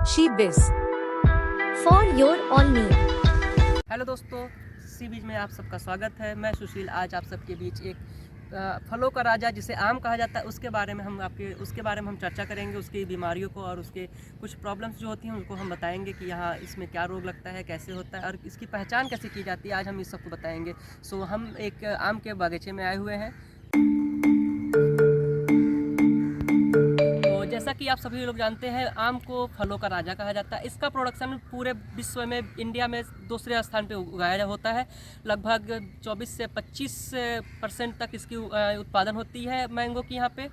Shebiz for your all need। Hello दोस्तों, सी बीज में आप सबका स्वागत है। मैं सुशील आज आप सबके बीच एक फलों का राजा जिसे आम कहा जाता है उसके बारे में हम चर्चा करेंगे। उसकी बीमारियों को और उसके कुछ प्रॉब्लम्स जो होती हैं उनको हम बताएंगे कि यहाँ इसमें क्या रोग लगता है, कैसे होता है और इसकी पहचान कैसे की जाती है। आज हम इस सबको बताएंगे। हम एक आम के बागीचे में आए हुए हैं। जैसा कि आप सभी लोग जानते हैं, आम को फलों का राजा कहा जाता है। इसका प्रोडक्शन पूरे विश्व में, इंडिया में दूसरे स्थान पे उगाया होता है। लगभग 24 से 25% तक इसकी उत्पादन होती है मैंगो की यहाँ पे।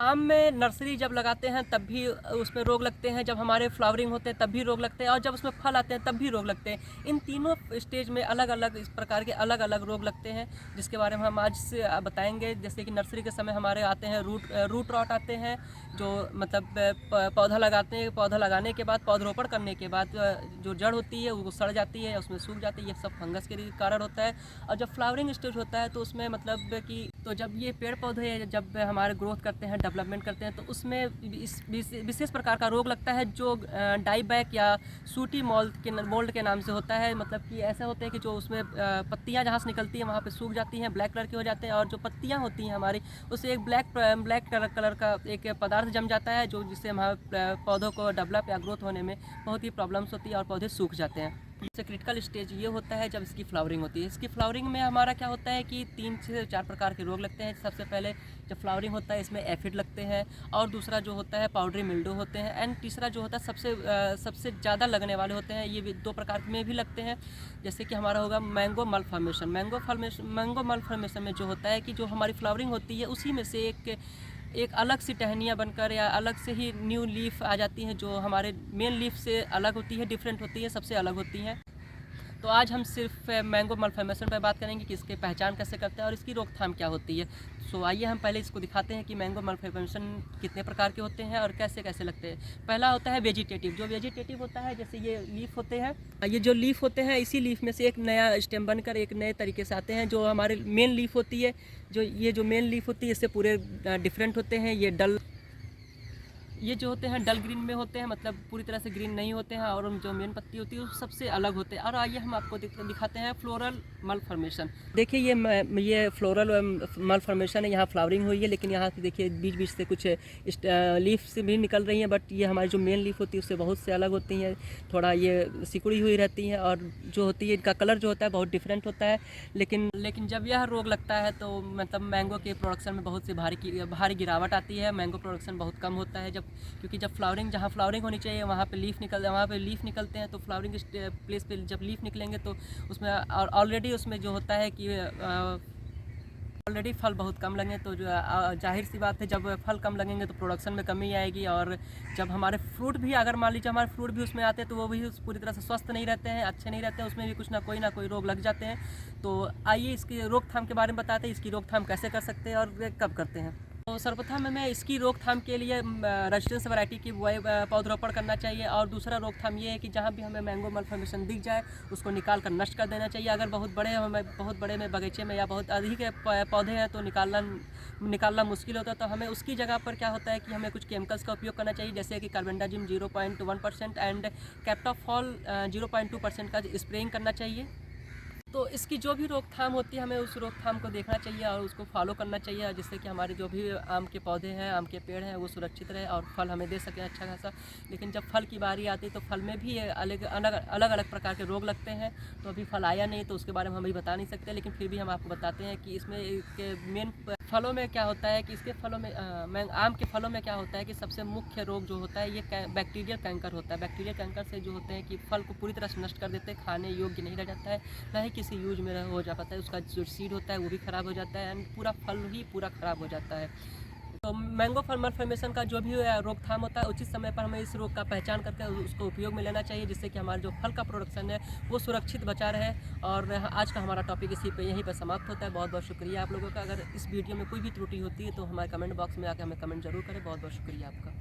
आम में नर्सरी जब लगाते हैं तब भी उसमें रोग लगते हैं, जब हमारे फ्लावरिंग होते हैं तब भी रोग लगते हैं और जब उसमें फल आते हैं तब भी रोग लगते हैं। इन तीनों स्टेज में अलग अलग इस प्रकार के अलग अलग रोग लगते हैं, जिसके बारे में हम आज से बताएंगे। जैसे कि नर्सरी के समय हमारे आते हैं रूट रॉट आते हैं, जो मतलब पौधा लगाते हैं। पौधा लगाने के बाद, पौधरोपण करने के बाद जो जड़ होती है वो सड़ जाती है, उसमें सूख जाती है। ये सब फंगस के कारण होता है। और जब फ्लावरिंग स्टेज होता है तो उसमें मतलब कि जब ये पेड़ पौधे जब हमारे ग्रोथ करते हैं, डेवलपमेंट करते हैं, तो उसमें विशेष प्रकार का रोग लगता है जो डाईबैक या सूटी मोल्ड के नाम से होता है। मतलब कि ऐसा होता है कि जो उसमें पत्तियां जहाँ से निकलती हैं वहाँ पे सूख जाती हैं, ब्लैक कलर की हो जाते हैं और जो पत्तियां होती हैं हमारी, उससे एक ब्लैक कलर का एक पदार्थ जम जाता है, जो जिससे हमारे पौधों को डेवलप या ग्रोथ होने में बहुत ही प्रॉब्लम्स होती है और पौधे सूख जाते हैं। इससे क्रिटिकल स्टेज ये होता है जब इसकी फ्लावरिंग होती है। इसकी फ्लावरिंग में हमारा क्या होता है कि 3 से 4 प्रकार के रोग लगते हैं। सबसे पहले जब फ्लावरिंग होता है इसमें एफिड लगते हैं, और दूसरा जो होता है पाउडरी मिल्ड्यू होते हैं, एंड तीसरा जो होता है सबसे ज़्यादा लगने वाले होते हैं, ये भी 2 प्रकार में भी लगते हैं। जैसे कि हमारा होगा मैंगो मल्फॉर्मेशन। मैंगो मल्फॉर्मेशन में जो होता है कि जो हमारी फ्लावरिंग होती है उसी में से एक अलग सी टहनियाँ बनकर या अलग से ही न्यू लीफ आ जाती हैं, जो हमारे मेन लीफ से अलग होती है, डिफरेंट होती है, सबसे अलग होती हैं। तो आज हम सिर्फ मैंगो मल्फॉर्मेशन पर बात करेंगे कि इसकी पहचान कैसे करते हैं और इसकी रोकथाम क्या होती है। आइए हम पहले इसको दिखाते हैं कि मैंगो मल्फॉर्मेशन कितने प्रकार के होते हैं और कैसे कैसे लगते हैं। पहला होता है वेजिटेटिव। जो वेजिटेटिव होता है, जैसे ये लीफ होते हैं, ये जो लीफ होते हैं इसी लीफ में से एक नया स्टेम बनकर एक नए तरीके से आते हैं। जो हमारे मेन लीफ होती है, जो मेन लीफ होती है इससे पूरे डिफरेंट होते हैं। ये जो होते हैं डल ग्रीन में होते हैं, मतलब पूरी तरह से ग्रीन नहीं होते हैं, और जो मेन पत्ती होती है वो सबसे अलग होते हैं। और आइए हम आपको दिखाते हैं फ्लोरल मल्फॉर्मेशन। देखिए ये फ्लोरल मल्फॉर्मेशन है। यहाँ फ्लावरिंग हुई है, लेकिन यहाँ से देखिए बीच बीच से कुछ लीफ से भी निकल रही हैं, बट ये हमारी जो मेन लीफ होती है उससे बहुत से अलग होती हैं। थोड़ा ये सिकुड़ी हुई रहती हैं और जो होती है इनका कलर जो होता है बहुत डिफरेंट होता है। लेकिन जब यह रोग लगता है तो मतलब मैंगो के प्रोडक्शन में बहुत सी भारी गिरावट आती है। मैंगो प्रोडक्शन बहुत कम होता है, क्योंकि जब जहाँ फ्लावरिंग होनी चाहिए वहाँ पे लीफ निकलते हैं। तो फ्लावरिंग प्लेस पे जब लीफ निकलेंगे तो उसमें ऑलरेडी उसमें जो होता है कि ऑलरेडी फल बहुत कम लगे, तो जो जाहिर सी बात है जब फल कम लगेंगे तो प्रोडक्शन में कमी आएगी। और जब हमारे फ्रूट भी, अगर मान लीजिए हमारे फ्रूट भी उसमें आते हैं तो वो भी पूरी तरह से स्वस्थ नहीं रहते हैं, अच्छे नहीं रहते हैं, उसमें भी कुछ ना कोई रोग लग जाते हैं। तो आइए इसकी रोकथाम के बारे में बताते हैं, इसकी रोकथाम कैसे कर सकते हैं और कब करते हैं। तो सर्वप्रथम हमें इसकी रोकथाम के लिए रेजिस्टेंस वैरायटी की पौधरोपण करना चाहिए। और दूसरा रोकथाम ये है कि जहाँ भी हमें मैंगो मल्फॉर्मेशन दिख जाए उसको निकाल कर नष्ट कर देना चाहिए। अगर बहुत बड़े में बगीचे में या बहुत अधिक पौधे हैं तो निकालना मुश्किल होता है, तो हमें उसकी जगह पर क्या होता है कि हमें कुछ केमिकल्स का उपयोग करना चाहिए, जैसे कि कार्बेंडाजिम 0.1% एंड कैप्टोफॉल 0.2% का स्प्रेइंग करना चाहिए। तो इसकी जो भी रोकथाम होती है हमें उस रोकथाम को देखना चाहिए और उसको फॉलो करना चाहिए, जिससे कि हमारे जो भी आम के पौधे हैं, आम के पेड़ हैं, वो सुरक्षित रहे और फल हमें दे सकें अच्छा खासा। लेकिन जब फल की बारी आती है तो फल में भी अलग अलग प्रकार के रोग लगते हैं। तो अभी फल आया नहीं तो उसके बारे में हम अभी बता नहीं सकते, लेकिन फिर भी हम आपको बताते हैं कि इसमें मेन फलों में क्या होता है कि इसके फलों में आम के फलों में क्या होता है कि सबसे मुख्य रोग जो होता है ये बैक्टीरियल कैंकर होता है। बैक्टीरियल कैंकर से जो होते हैं कि फल को पूरी तरह से नष्ट कर देते हैं, खाने योग्य नहीं रह जाता है, ना ही किसी यूज में हो जा पाता है। उसका जो सीड होता है वो भी ख़राब हो जाता है एंड पूरा फल ही पूरा ख़राब हो जाता है। तो मैंगो मल्फॉर्मेशन का जो भी रोकथाम होता है उचित समय पर हमें इस रोग का पहचान करके उसको उपयोग में लेना चाहिए, जिससे कि हमारा जो फल का प्रोडक्शन है वो सुरक्षित बचा रहे। और आज का हमारा टॉपिक यहीं पर समाप्त होता है। बहुत बहुत शुक्रिया आप लोगों का। अगर इस वीडियो में कोई भी त्रुटि होती है तो हमारे कमेंट बॉक्स में आकर हमें कमेंट जरूर करें। बहुत बहुत शुक्रिया आपका।